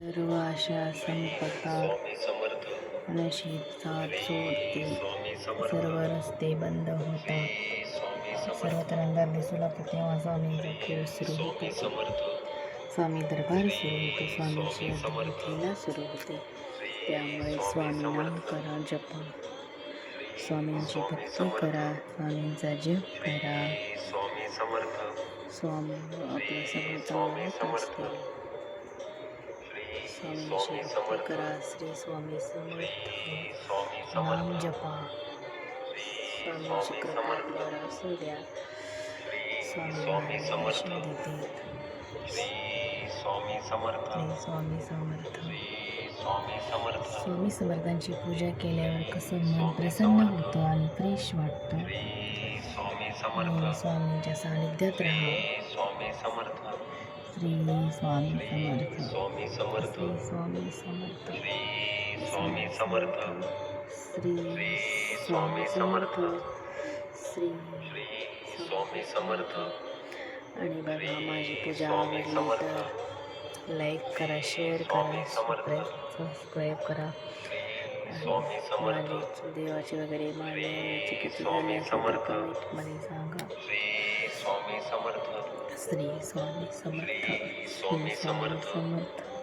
सर्व आशा संपतात, नशीब साथ सोडते, सर्व रस्ते बंद होतात, सर्वत्र अंधार दिसू लागतो तेव्हा स्वामींचा खेळ सुरू होतो. स्वामी दरबार सुरू होतो, स्वामींची अद्भुत लीला सुरू होते. त्यामुळे स्वामी नाम करा, जपा, स्वामींची भक्ती करा, स्वामींचा जप करा. स्वामी आपलं सगळं चांगलं होत असते. स्वामींची भक्ती करा. श्री स्वामी समर्थ. नाम जपा. स्वामींची कृपा आपल्यावर असू द्या. स्वामी मार्गदर्शन देतील. श्री स्वामी समर्थ. स्वामी समर्थांची पूजा केल्यावर कसं मन प्रसन्न होतं आणि फ्रेश वाटतं. नेहमी स्वामींच्या सानिध्यात राहा. श्री स्वामी समर्थ. श्री स्वामी समर्थ. श्री स्वामी समर्थ. श्री स्वामी समर्थ. आणि बघा, माझी पूजा आवडली तर लाईक करा, शेअर करा, सबस्क्राईब करा. माझी देवाची वगैरे मान्याची किती झाली असेल तर कमेंटमध्ये सांगा. श्री स्वामी समर्थ. श्री स्वामी समर्थ.